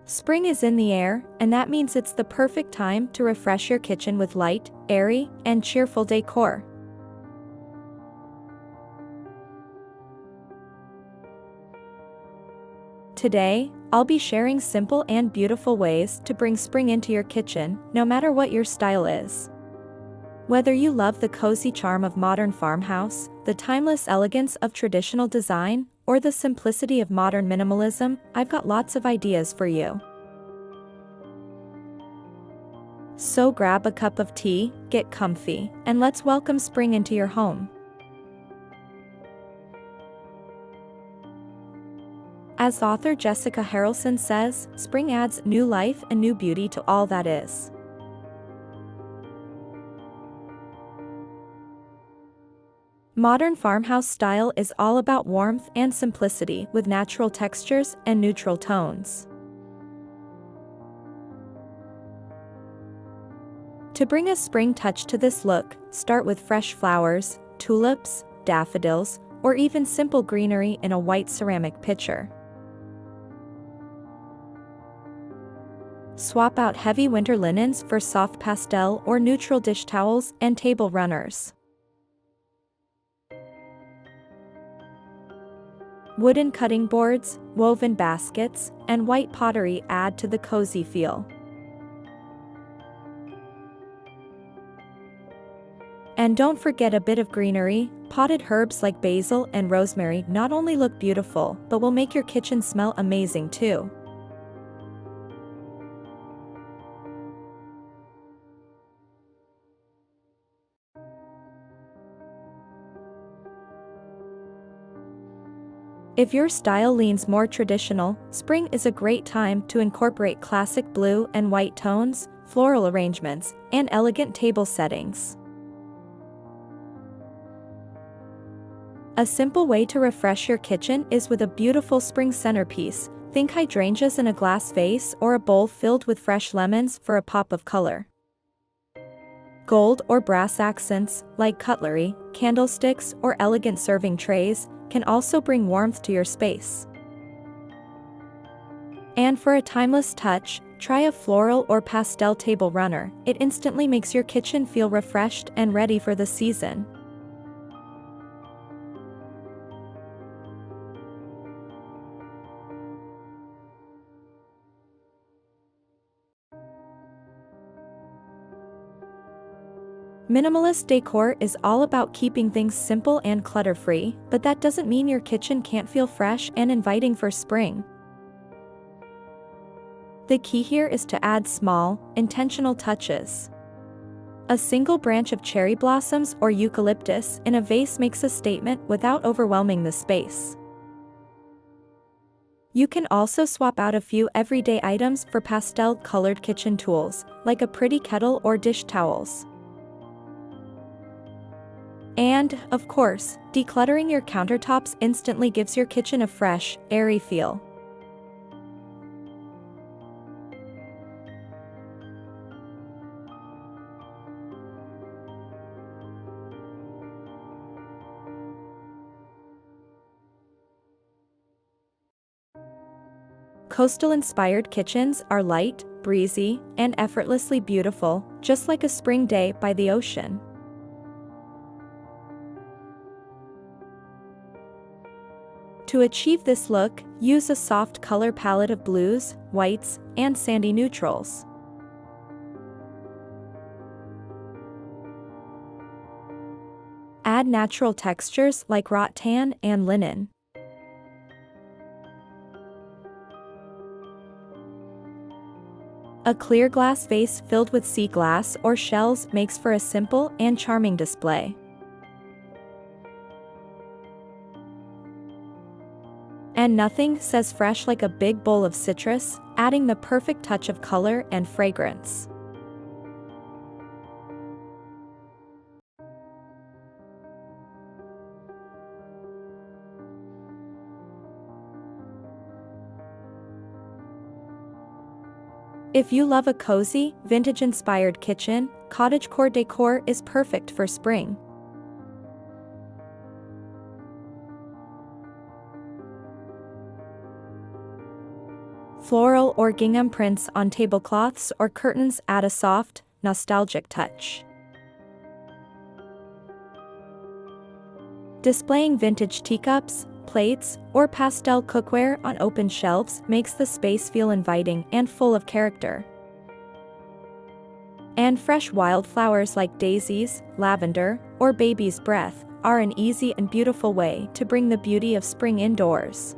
Spring is in the air, and that means it's the perfect time to refresh your kitchen with light, airy, and cheerful decor. Today, I'll be sharing simple and beautiful ways to bring spring into your kitchen, no matter what your style is. Whether you love the cozy charm of modern farmhouse, the timeless elegance of traditional design, or the simplicity of modern minimalism, I've got lots of ideas for you. So grab a cup of tea, get comfy, and let's welcome spring into your home. As author Jessica Harrelson says, spring adds new life and new beauty to all that is. Modern farmhouse style is all about warmth and simplicity with natural textures and neutral tones. To bring a spring touch to this look, start with fresh flowers, tulips, daffodils, or even simple greenery in a white ceramic pitcher. Swap out heavy winter linens for soft pastel or neutral dish towels and table runners. Wooden cutting boards, woven baskets, and white pottery add to the cozy feel. And don't forget a bit of greenery. Potted herbs like basil and rosemary not only look beautiful, but will make your kitchen smell amazing too. If your style leans more traditional, spring is a great time to incorporate classic blue and white tones, floral arrangements, and elegant table settings. A simple way to refresh your kitchen is with a beautiful spring centerpiece. Think hydrangeas in a glass vase or a bowl filled with fresh lemons for a pop of color. Gold or brass accents, like cutlery, candlesticks, or elegant serving trays, can also bring warmth to your space. And for a timeless touch, try a floral or pastel table runner. It instantly makes your kitchen feel refreshed and ready for the season. Minimalist decor is all about keeping things simple and clutter-free, but that doesn't mean your kitchen can't feel fresh and inviting for spring. The key here is to add small, intentional touches. A single branch of cherry blossoms or eucalyptus in a vase makes a statement without overwhelming the space. You can also swap out a few everyday items for pastel-colored kitchen tools, like a pretty kettle or dish towels. And, of course, decluttering your countertops instantly gives your kitchen a fresh, airy feel. Coastal-inspired kitchens are light, breezy, and effortlessly beautiful, just like a spring day by the ocean. To achieve this look, use a soft color palette of blues, whites, and sandy neutrals. Add natural textures like rattan and linen. A clear glass vase filled with sea glass or shells makes for a simple and charming display. And nothing says fresh like a big bowl of citrus, adding the perfect touch of color and fragrance. If you love a cozy, vintage-inspired kitchen, cottage core decor is perfect for spring. Floral or gingham prints on tablecloths or curtains add a soft, nostalgic touch. Displaying vintage teacups, plates, or pastel cookware on open shelves makes the space feel inviting and full of character. And fresh wildflowers like daisies, lavender, or baby's breath are an easy and beautiful way to bring the beauty of spring indoors.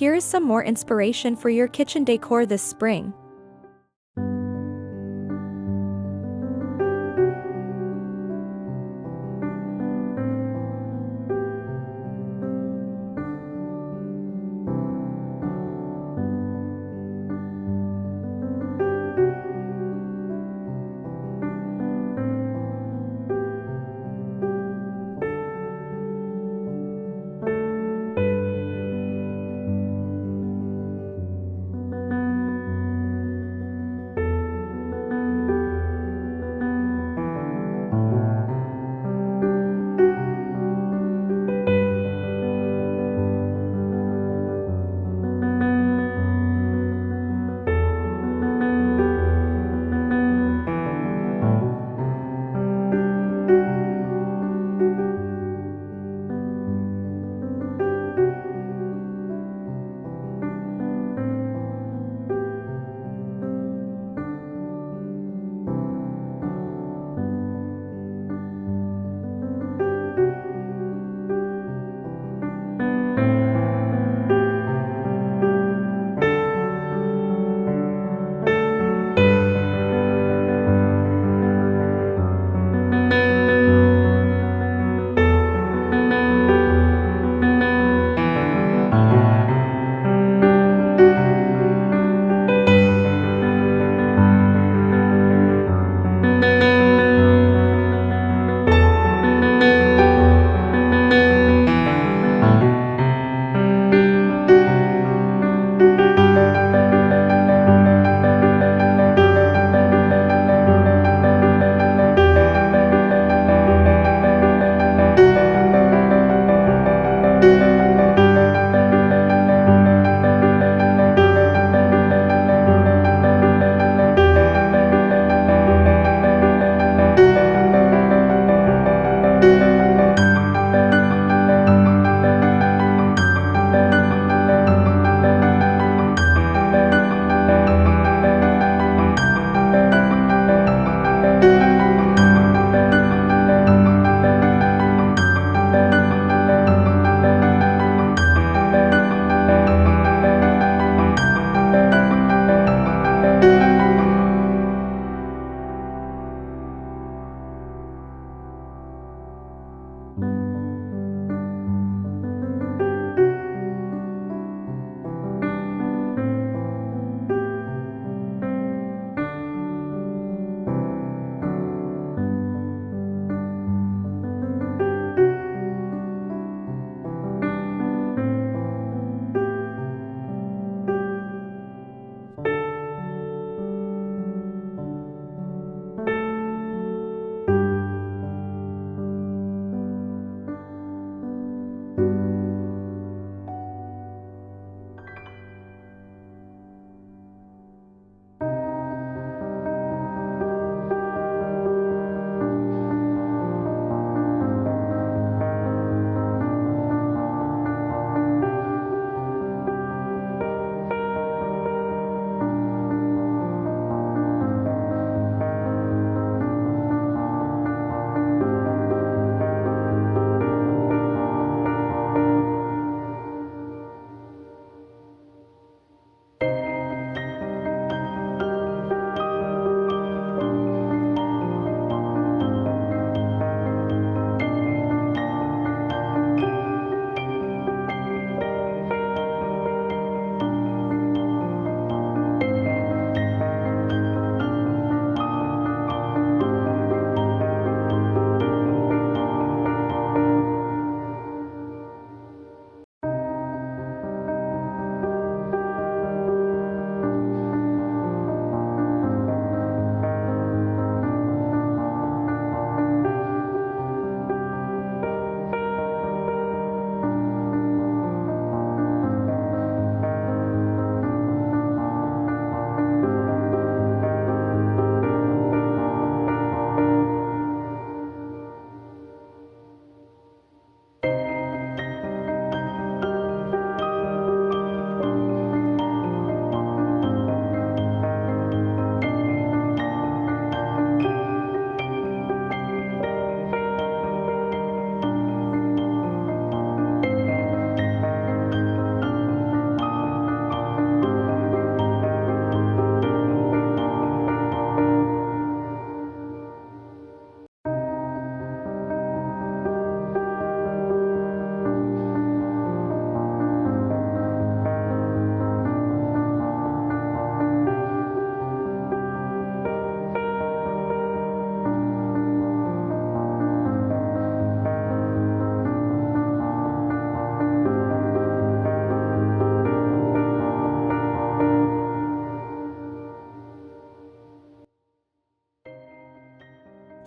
Here is some more inspiration for your kitchen decor this spring.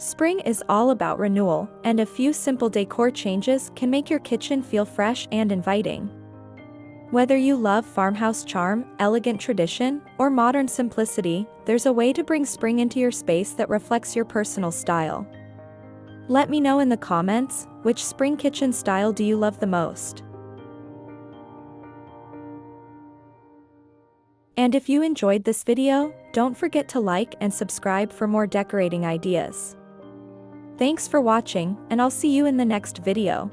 Spring is all about renewal, and a few simple decor changes can make your kitchen feel fresh and inviting. Whether you love farmhouse charm, elegant tradition, or modern simplicity, there's a way to bring spring into your space that reflects your personal style. Let me know in the comments, which spring kitchen style do you love the most? And if you enjoyed this video, don't forget to like and subscribe for more decorating ideas. Thanks for watching, and I'll see you in the next video.